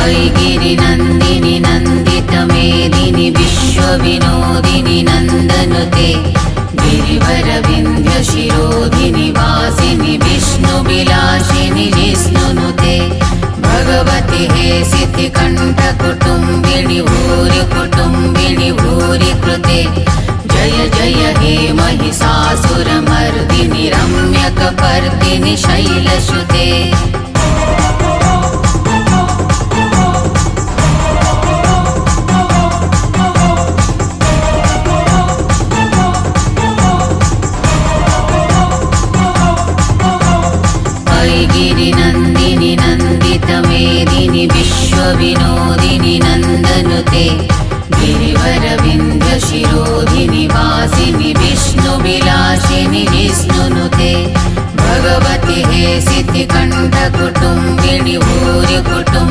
ऐगिरिनन्दिनि नन्दितमेदिनि विश्वविनोदिनि नन्दनुते गिरिवरविन्ध्यशिरोधिनि वासिनि विष्णुविलासिनि जिष्णुनुते भगवति हेसितिकण्ठकुटुम्बिनि भूरि कुटुम्बिनि भूरि कृते जय जय हे महिषासुरमर्दिनि रम्यकपर्दिनि शैलसुते ऐगिरिनन्दिनि नन्दितमेदिनि विश्वविनोदिनि नन्दनुते गिरिवरविन्ध्यशिरोधिनि वासिनि विष्णुविलासिनि जिष्णुनुते भगवति हेसितिकण्ठकुटुम्बिनि भूरि कुटुम्बिनि